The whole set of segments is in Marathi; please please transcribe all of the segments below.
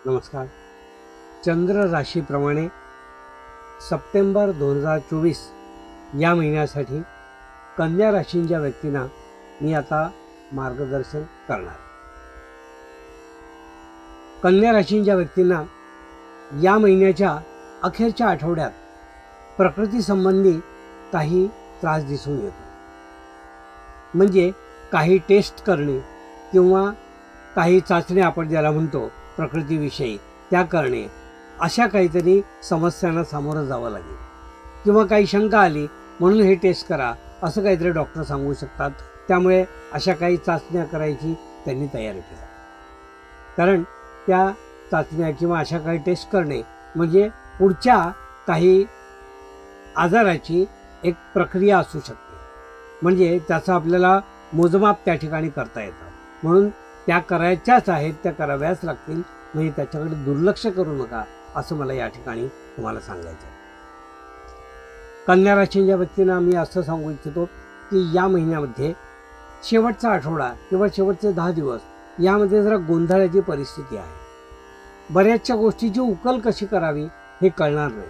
नमस्कार. चंद्र राशीप्रमाणे सप्टेंबर 2024 या महिन्यासाठी कन्या राशींच्या व्यक्तींना मी आता मार्गदर्शन करणार. कन्या राशींच्या व्यक्तींना या महिन्याच्या अखेरच्या आठवड्यात प्रकृतीसंबंधी काही त्रास दिसून येतो. म्हणजे काही टेस्ट करणे किंवा काही चाचण्या आपण ज्याला म्हणतो प्रकृतीविषयी त्या करणे, अशा काहीतरी समस्यांना सामोरं जावं लागेल. किंवा काही शंका आली म्हणून हे टेस्ट करा असं काहीतरी डॉक्टर सांगू शकतात. त्यामुळे अशा काही चाचण्या करायची त्यांनी तयारी केली. कारण त्या चाचण्या किंवा अशा काही टेस्ट करणे म्हणजे पुढच्या काही आजाराची एक प्रक्रिया असू शकते. म्हणजे त्याचं आपल्याला मोजमाप त्या ठिकाणी करता येतं. म्हणून त्या करायच्याच आहेत, त्या कराव्याच लागतील. म्हणजे त्याच्याकडे दुर्लक्ष करू नका असं मला या ठिकाणी तुम्हाला सांगायचं आहे. कन्या राशीच्या व्यक्तींना मी असं सांगू इच्छितो की या महिन्यामध्ये शेवटचा आठवडा किंवा शेवटचे 10 दिवस यामध्ये जरा गोंधळाची परिस्थिती आहे. बऱ्याचशा गोष्टीची उकल कशी करावी हे कळणार नाही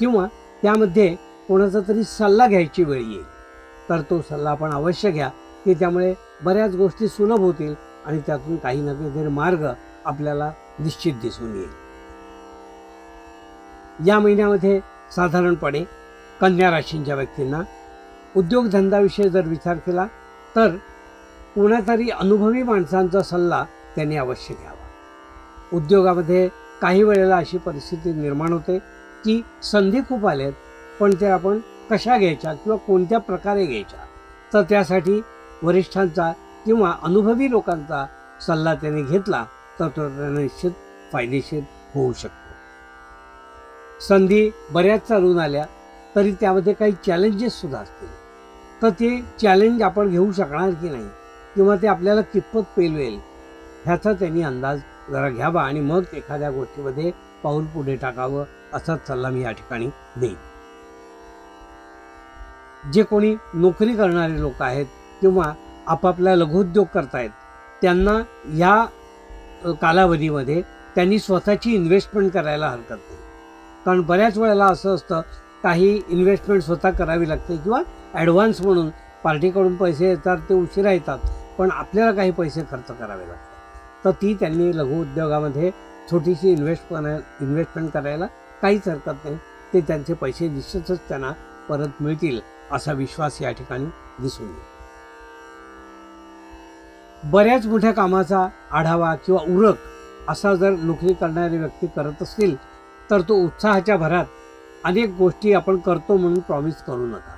किंवा त्यामध्ये कोणाचा तरी सल्ला घ्यायची वेळ येईल. तर तो सल्ला आपण अवश्य घ्या की त्यामुळे बऱ्याच गोष्टी सुलभ होतील आणि त्यातून काही ना काहीतरी मार्ग आपल्याला निश्चित दिसून येईल. या महिन्यामध्ये साधारणपणे कन्या राशींच्या व्यक्तींना उद्योगधंद्याविषयी जर विचार केला तर कोणातरी अनुभवी माणसांचा सल्ला त्यांनी अवश्य घ्यावा. उद्योगामध्ये काही वेळेला अशी परिस्थिती निर्माण होते की संधी खूप आल्यात पण ते आपण कशा घ्यायच्या किंवा कोणत्या प्रकारे घ्यायच्या, तर त्यासाठी वरिष्ठांचा किंवा अनुभवी लोकांचा सल्ला त्यांनी घेतला तर तो त्यांना निश्चित फायदेशीर होऊ शकतो. संधी बऱ्याच चालून आल्या तरी त्यामध्ये काही चॅलेंजेस सुद्धा असतील, तर ते चॅलेंज आपण घेऊ शकणार की नाही किंवा ते आपल्याला कितपत पेलवेल ह्याचा त्यांनी अंदाज जरा घ्यावा आणि मग एखाद्या गोष्टीमध्ये पाऊल पुढे टाकावं असाच सल्ला मी या ठिकाणी देईन. जे कोणी नोकरी करणारे लोक आहेत किंवा आपापला लघुउद्योग करतायत त्यांना या कालावधीमध्ये त्यांनी स्वतःची इन्व्हेस्टमेंट करायला हरकत नाही. कारण बऱ्याच वेळेला असं असतं काही इन्व्हेस्टमेंट स्वतः करावी लागते किंवा ॲडव्हान्स म्हणून पार्टीकडून पैसे येतात ते उशिरा येतात पण आपल्याला काही पैसे खर्च करावे लागतात. तर ती त्यांनी लघुउद्योगामध्ये छोटीशी इन्व्हेस्टमेंट करायला काहीच हरकत नाही. ते त्यांचे पैसे निश्चितच त्यांना परत मिळतील असा विश्वास या ठिकाणी दिसून येईल. बऱ्याच मोठ्या कामाचा आढावा किंवा उरक असा जर नोकरी करणारी व्यक्ती करत असतील तर तो उत्साहाच्या भरात अनेक गोष्टी आपण करतो म्हणून प्रॉमिस करू नका.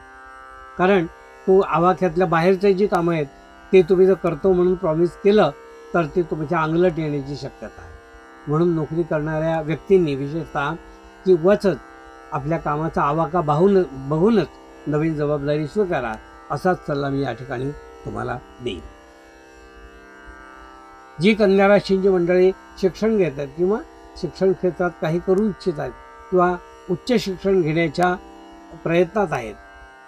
कारण तो आवाक्यातल्या बाहेरचे जी कामं आहेत ते तुम्ही जर करतो म्हणून प्रॉमिस केलं तर ते तुमच्या अंगलट येण्याची शक्यता आहे. म्हणून नोकरी करणाऱ्या व्यक्तींनी विशेषतः किंवाच आपल्या कामाचा आवाका बघूनच नवीन जबाबदारी स्वीकारा असाच सल्ला मी या ठिकाणी तुम्हाला देईन. जी कन्या राशींची मंडळी शिक्षण घेत आहेत किंवा शिक्षण क्षेत्रात काही करू इच्छित आहेत किंवा उच्च शिक्षण घेण्याच्या प्रयत्नात आहेत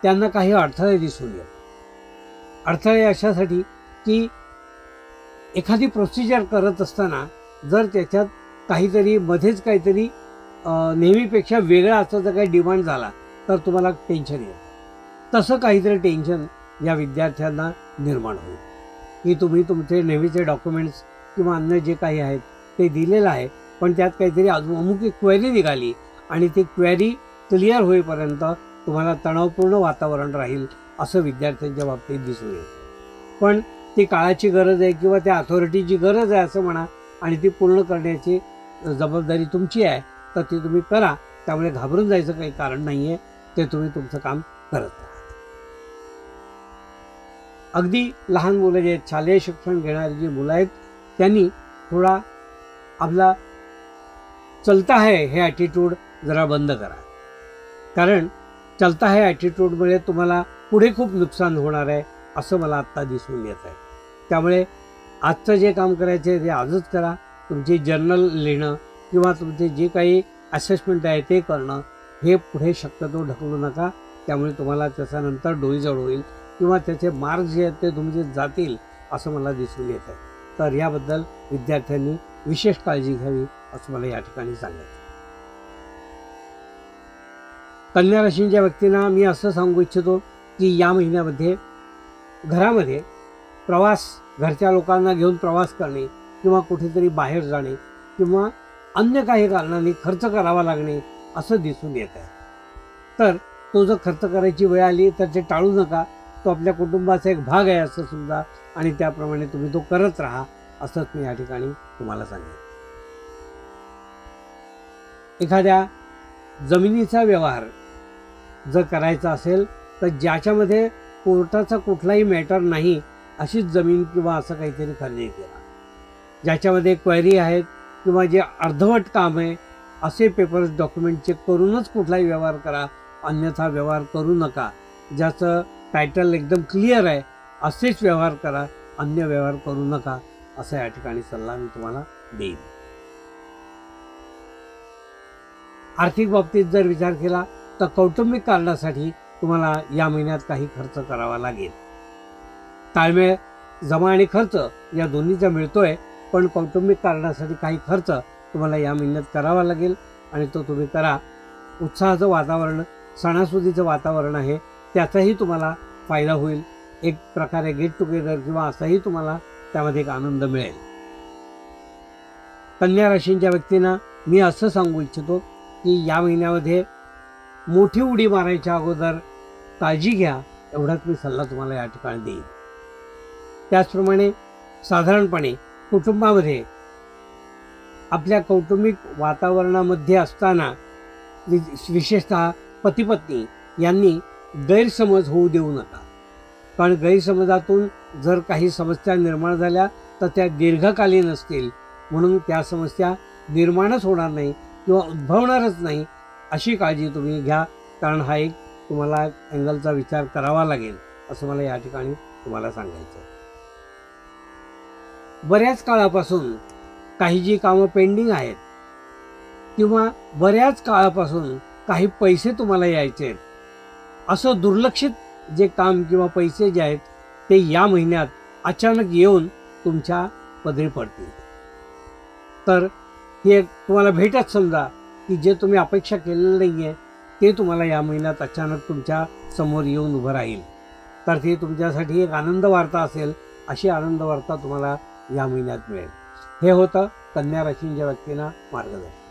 त्यांना काही अडथळे दिसून येतात. अडथळे अशासाठी की एखादी प्रोसिजर करत असताना जर त्याच्यात काहीतरी मध्येच काहीतरी नेहमीपेक्षा वेगळा असं जर काही डिमांड झाला तर तुम्हाला टेन्शन येतं. तसं काहीतरी टेन्शन या विद्यार्थ्यांना निर्माण होईल की तुम्ही तुमचे नेहमीचे डॉक्युमेंट्स किंवा अन्य जे काही आहेत ते दिलेलं आहे पण त्यात काहीतरी अमुक एक क्वेरी निघाली आणि ती क्वेरी क्लिअर होईपर्यंत तुम्हाला तणावपूर्ण वातावरण राहील असं विद्यार्थ्यांच्या बाबतीत दिसून येईल. पण ती काळाची गरज आहे किंवा त्या अथॉरिटीची गरज आहे असं म्हणा आणि ती पूर्ण करण्याची जबाबदारी तुमची आहे तर ती तुम्ही करा. त्यामुळे घाबरून जायचं काही कारण नाही आहे. ते तुम्ही तुमचं काम करत राहा. अगदी लहान मुलं जे आहेत शालेय शिक्षण घेणारी जी मुलं आहेत त्यांनी थोडा आपला चलता है हे ॲटिट्यूड जरा बंद करा. कारण चलता है ॲटिट्यूडमुळे तुम्हाला पुढे खूप नुकसान होणार आहे असं मला आत्ता दिसून येत आहे. त्यामुळे आजचं जे काम करायचं आहे ते आजच करा. तुमची जर्नल लिहिणं किंवा तुमचे जे काही असेसमेंट आहे ते करणं हे पुढे शक्यतो ढकलू नका. त्यामुळे तुम्हाला त्याच्यानंतर डोईजड होईल किंवा त्याचे मार्क्स जे आहेत ते तुमचे जातील असं मला दिसून येत आहे. तर याबद्दल विद्यार्थ्यांनी विशेष काळजी घ्यावी असं मला या ठिकाणी सांगायचं. कन्या राशीच्या व्यक्तींना मी असं सांगू इच्छितो की या महिन्यामध्ये घरामध्ये प्रवास, घरच्या लोकांना घेऊन प्रवास करणे किंवा कुठेतरी बाहेर जाणे किंवा अन्य काही कारणाने खर्च करावा लागणे असं दिसून येत आहे. तर तो जर खर्च करायची वेळ आली तर ते टाळू नका. तो आपल्या कुटुंबाचा एक भाग आहे असं समजा आणि त्याप्रमाणे तुम्ही तो करत राहा असंच मी या ठिकाणी तुम्हाला सांगेन. एखाद्या जमिनीचा व्यवहार जर करायचा असेल तर ज्याच्यामध्ये कोर्टाचा कुठलाही मॅटर नाही अशीच जमीन किंवा असं काहीतरी खरेदी करा. ज्याच्यामध्ये क्वेरी आहेत किंवा जे अर्धवट काम आहे असे पेपर्स, डॉक्युमेंट चेक करूनच कुठलाही व्यवहार करा, अन्यथा व्यवहार करू नका. ज्याचं टायटल एकदम क्लिअर आहे असेच व्यवहार करा, अन्य व्यवहार करू नका असा या ठिकाणी सल्ला मी तुम्हाला देईन. आर्थिक बाबतीत जर विचार केला तर कौटुंबिक कारणासाठी तुम्हाला या महिन्यात काही खर्च करावा लागेल. ताळमेळ, जमा आणि खर्च या दोन्हीचा मिळतोय, पण कौटुंबिक कारणासाठी काही खर्च तुम्हाला या महिन्यात करावा लागेल आणि तो तुम्ही करा. उत्साहाचं वातावरण, सणासुदीचं वातावरण आहे, त्याचाही तुम्हाला फायदा होईल. एक प्रकारे गेट टुगेदर किंवा असाही तुम्हाला त्यामध्ये एक आनंद मिळेल. कन्या राशीच्या व्यक्तींना मी असं सांगू इच्छितो की या महिन्यामध्ये मोठी उडी मारायच्या अगोदर काळजी घ्या, एवढाच मी सल्ला तुम्हाला या ठिकाणी देईन. त्याचप्रमाणे साधारणपणे कुटुंबामध्ये आपल्या कौटुंबिक वातावरणामध्ये असताना विशेषतः पती-पत्नी यांनी गैरसमज होऊ देऊ नका. कारण गैरसमजातून जर काही समस्या निर्माण झाल्या तर त्या दीर्घकालीन असतील, म्हणून त्या समस्या निर्माणच होणार नाही किंवा उद्भवणारच नाही अशी काळजी तुम्ही घ्या. कारण हा एक तुम्हाला अँगलचा विचार करावा लागेल असं मला या ठिकाणी तुम्हाला सांगायचं आहे. बऱ्याच काळापासून काही जी कामं पेंडिंग आहेत किंवा बऱ्याच काळापासून काही पैसे तुम्हाला यायचे आहेत, असं दुर्लक्षित जे काम किंवा पैसे जे आहेत ते या महिन्यात अचानक येऊन तुमच्या पदरी पडतील. तर हे तुम्हाला भेटच समजा की जे तुम्ही अपेक्षा केलेलं नाही आहे ते तुम्हाला या महिन्यात अचानक तुमच्या समोर येऊन उभं राहील. तर ती तुमच्यासाठी एक आनंद वार्ता असेल. अशी आनंद वार्ता तुम्हाला या महिन्यात मिळेल. हे होतं कन्या राशीच्या व्यक्तींना मार्गदर्शन.